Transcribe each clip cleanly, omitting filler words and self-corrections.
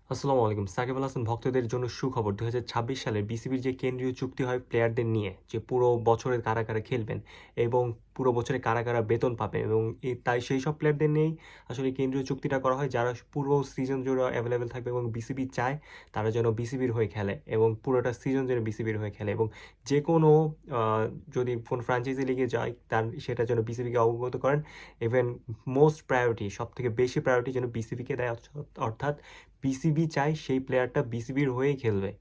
আসসালামু আলাইকুম। সাকিব আল হাসান ভক্তদের জন্য সুখবর। ২০২৬ সালে বিসিবির যে কেন্দ্রীয় চুক্তি হয় প্লেয়ারদের নিয়ে, যে পুরো বছরে কারা খেলবেন এবং পুরো বছরে কারা বেতন পাবেন এবং তাই সেই সব প্লেয়ারদের নিয়েই আসলে কেন্দ্রীয় চুক্তিটা করা হয়, যারা পুরো সিজন জুড়ে এভেলেবেল থাকবে এবং বিসিবি চায় তারা যেন বিসিবির হয়ে খেলে এবং পুরোটা সিজন যেন বিসিবির হয়ে খেলে এবং যেকোনো আ যদি কোন ফ্র্যাঞ্চাইজি লিগে যায় সেটা যেন বিসিবিকে অবগত করেন। ইভেন মোস্ট প্রায়োরিটি, সবথেকে বেশি প্রায়োরিটি যেন বিসিবিকে দেয়, অর্থাৎ বিসিবি চায় সেই প্লেয়ারটা বিসিবির হয়েই খেলবে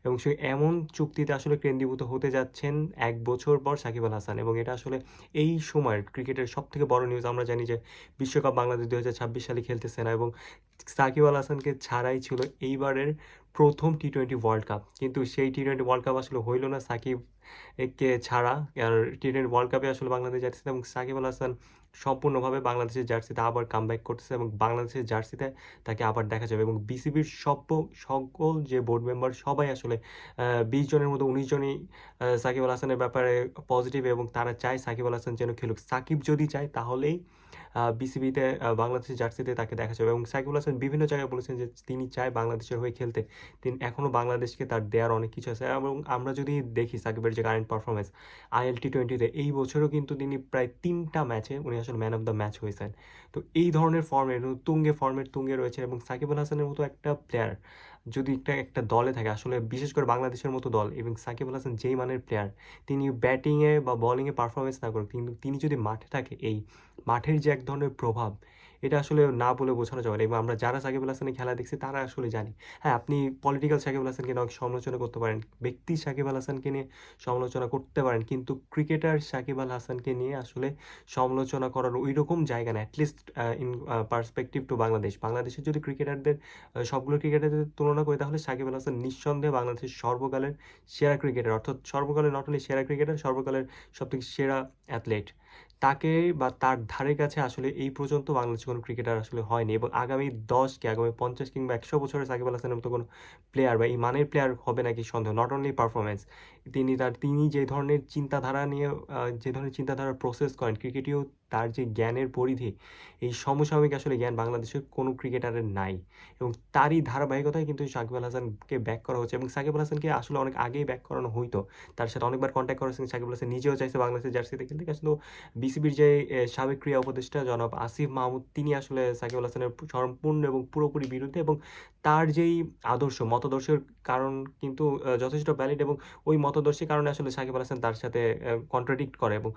এবং সে এমন চুক্তিতে আসলে কেন্দ্রীভূত হতে যাচ্ছেন ১ বছর পর সাকিব আল হাসান। এবং এটা আসলে এই সময়ের ক্রিকেটের সবথেকে বড় নিউজ। আমরা জানি যে বিশ্বকাপ বাংলাদেশ ২০২৬ সালে খেলতেছে না এবং সাকিব আল হাসানকে ছাড়াই ছিল এইবারের প্রথম টি-20 ওয়ার্ল্ড কাপ। কিন্তু সেই টি-20 ওয়ার্ল্ড কাপ আসলে হইল না সাকিব কে ছাড়া। আর টি-20 ওয়ার্ল্ড কাপে আসলে বাংলাদেশ যাচ্ছে এবং সাকিব আল হাসান সম্পূর্ণভাবে বাংলাদেশের জার্সিতে আবার কামব্যাক করতেছে এবং বাংলাদেশের জার্সিতে তাকে আবার দেখা যাবে এবং বিসিবির সকল যে বোর্ড মেম্বার সবাই আসলে ২০ জনের মধ্যে ১৯ জনই সাকিব আল হাসানের ব্যাপারে পজিটিভ এবং তারা চায় সাকিব আল হাসান যেন খেলুক। সাকিব যদি চায় তাহলেই বিসিবিতে বাংলাদেশের জার্সিতে তাকে দেখা যাবে এবং সাকিব আল হাসান বিভিন্ন জায়গায় বলেছেন যে তিনি চায় বাংলাদেশের হয়ে খেলতে। তিনি এখনও বাংলাদেশকে তার দেওয়ার অনেক কিছু আছে এবং আমরা যদি দেখি সাকিবের যে কারেন্ট পারফরম্যান্স আইএল টি-20-তে এই বছরও কিন্তু তিনি প্রায় ৩টা ম্যাচে উনি আসলে ম্যান অফ দ্য ম্যাচ হয়েছেন। তো এই ধরনের ফর্মের ফর্মের তুঙ্গে রয়েছে এবং সাকিব আল হাসানের মতো একটা প্লেয়ার যদি একটা দলে থাকে, আসলে বিশেষ করে বাংলাদেশের মতো দল, এবং সাকিব আল হাসান যেই মানের প্লেয়ার, তিনি ব্যাটিংয়ে বা বোলিংয়ে পারফরমেন্স না করুক কিন্তু তিনি যদি মাঠে থাকে, এই মাঠের যে এক ধরনের প্রভাব, এটা আসলে না বলে বোঝানো যাবে না। এবং আমরা যারা সাকিব আল হাসানের খেলা দেখছি তারা আসলে জানি। হ্যাঁ, আপনি পলিটিক্যাল সাকিব আল হাসানকে নিয়ে অনেক সমালোচনা করতে পারেন, ব্যক্তি সাকিব আল হাসানকে নিয়ে সমালোচনা করতে পারেন, কিন্তু ক্রিকেটার সাকিব আল হাসানকে নিয়ে আসলে সমালোচনা করার ওইরকম জায়গা না। At least in perspective to Bangladesh. বাংলাদেশের যদি ক্রিকেটারদের সবগুলো ক্রিকেটারদের তুলনা করি তাহলে সাকিব আল হাসান নিঃসন্দেহে বাংলাদেশের সর্বকালের সেরা ক্রিকেটার, অর্থাৎ সর্বকালের নট অনলি সেরা ক্রিকেটার, সর্বকালের সবথেকে সেরা অ্যাথলেট। তাকে বা তার ধারে কাছে আসলে এই পর্যন্ত বাংলাদেশের কোনো ক্রিকেটার আসলে হয়নি এবং আগামী ১০ কি আগামী ৫০ কিংবা ১০০ বছরে সাকিব আল হাসানের মতো কোনো প্লেয়ার বা এই মানের প্লেয়ার হবে নাকি সন্দেহ। নট অনলি পারফরম্যান্স, তিনি যে ধরনের চিন্তাধারা নিয়ে যে ধরনের চিন্তাধারার প্রসেস করেন ক্রিকেটেও, তার যে জ্ঞানের পরিধি, এই সমসাময়িক আসলে জ্ঞান বাংলাদেশের কোনো ক্রিকেটারের নাই এবং তারই ধারাবাহিকতায় কিন্তু সাকিব আল হাসানকে ব্যাক করা হচ্ছে এবং সাকিব আল হাসানকে আসলে অনেক আগেই ব্যাক করানো হইতো। তার সাথে অনেকবার কন্ট্যাক্ট করেছেন, সাকিব আল হাসান নিজেও চাইছে বাংলাদেশের জার্সিতে খেলতে, কিন্তু বিসিবির যে সাবেক ক্রীড়া উপদেষ্টা জনাব আসিফ মাহমুদ, তিনি আসলে সাকিব আল হাসানের সম্পূর্ণ এবং পুরোপুরি বিরুদ্ধে এবং তার যেই মতাদর্শের কারণ কিন্তু যথেষ্ট ভ্যালিড এবং ওই মতাদর্শের কারণে আসলে সাকিব আল হাসান তার সাথে কন্ট্রাডিক্ট করে এবং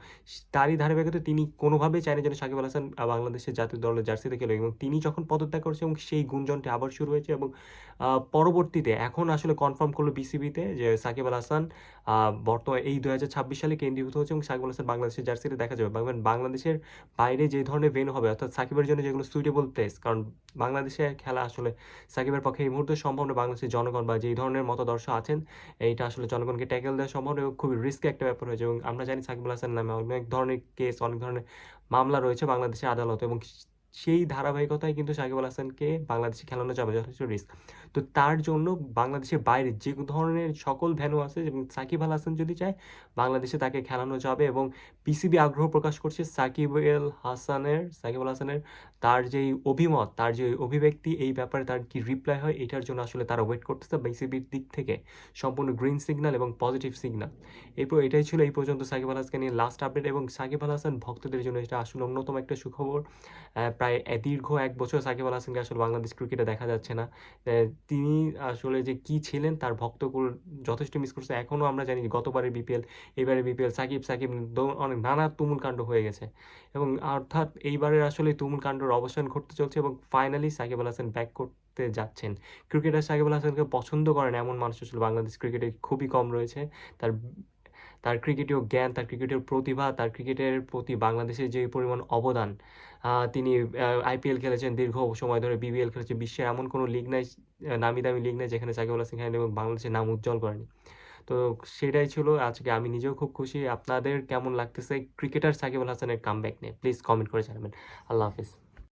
তারই ধারাবাহিকতায় তিনি কোনোভাবেই চায় না যেন সাকিব আল হাসান বাংলাদেশের জাতীয় দলের জার্সিতে খেলে এবং তিনি যখন পদত্যাগ করেছে এবং সেই গুঞ্জনটি আবার শুরু হয়েছে এবং পরবর্তীতে এখন আসলে কনফার্ম করলো বিসিবিতে যে সাকিব আল হাসান বর্তমানে এই ২০২৬ সালে কেন্দ্রীভূত হচ্ছে এবং সাকিব আল হাসান বাংলাদেশের জার্সিতে দেখা যাবে। বাংলাদেশের বাইরে যে ধরনের ভেন্যু হবে, অর্থাৎ সাকিবের জন্য যেগুলো সুইটেবল প্লেস, কারণ বাংলাদেশে খেলা আসলে সাকিবের পক্ষে এই মুহূর্তে সম্ভব না। বাংলাদেশের জনগণ বা যেই ধরনের মতাদর্শ আছেন, এইটা আসলে জনগণকে ট্যাকেল দেওয়া সম্ভব না এবং খুবই রিস্কি একটা ব্যাপার হয়েছে এবং আমরা জানি সাকিব আল হাসানের নামে অনেক ধরনের কেস, অনেক ধরনের মামলা রয়েছে বাংলাদেশের আদালতে এবং সেই ধারাবাহিকতায় কিন্তু সাকিব আল হাসানকে বাংলাদেশে খেলানো যাবে যথেষ্ট রিস্ক। তো তার জন্য বাংলাদেশের বাইরে যে ধরনের সকল ভেন্যু আছে এবং সাকিব আল হাসান যদি চায় বাংলাদেশে তাকে খেলানো যাবে এবং বিসিবি আগ্রহ প্রকাশ করছে সাকিব আল হাসানের তার যেই অভিমত, তার যে অভিব্যক্তি, এই ব্যাপারে তার কি রিপ্লাই হয় এটার জন্য আসলে তারা ওয়েট করতেছে বিসিবির দিক থেকে সম্পূর্ণ গ্রিন সিগন্যাল এবং পজিটিভ সিগন্যাল। এরপর এটাই ছিল এই পর্যন্ত সাকিব আল হাসানকে নিয়ে লাস্ট আপডেট এবং সাকিব আল হাসান ভক্তদের জন্য এটা আসলে অন্যতম একটা সুখবর। প্রায় দীর্ঘ ১ বছর সাকিব আল হাসানকে আসলে বাংলাদেশ ক্রিকেটে দেখা যাচ্ছে না। তিনি আসলে যে কি ছিলেন তার ভক্তকুল যথেষ্ট মিস করছে। এখনও আমরা জানি গতবারের বিপিএল, এবারের বিপিএল সাকিব অনেক নানা তুমুল কাণ্ড হয়ে গেছে এবং অর্থাৎ এইবারের আসলে তুমুল কাণ্ডর অবসান ঘটতে চলছে এবং ফাইনালি সাকিব আল হাসান ব্যাক করতে যাচ্ছেন। ক্রিকেটার সাকিব আল হাসানকে পছন্দ করেন এমন মানুষ আসলে বাংলাদেশ ক্রিকেটে খুবই কম রয়েছে। তার তার ক্রিকেটীয় জ্ঞান, তার ক্রিকেটের প্রতিভা, তার ক্রিকেটের প্রতি বাংলাদেশের যে পরিমাণ অবদান, তিনি আইপিএল খেলেছেন, দীর্ঘ সময় ধরে বিবিএল খেলেছেন। বিশ্বের এমন কোনো লিগ নাই, নামি দামি লিগ নাই যেখানে সাকিব আল হাসান খেলেন এবং বাংলাদেশের নাম উজ্জ্বল করেনি। তো সেটাই ছিল আজকে। আমি নিজেও খুব খুশি। আপনাদের কেমন লাগতেছে ক্রিকেটার সাকিব আল হাসানের কামব্যাক নিয়ে? প্লিজ কমেন্ট করে জানাবেন। আল্লাহ হাফেজ।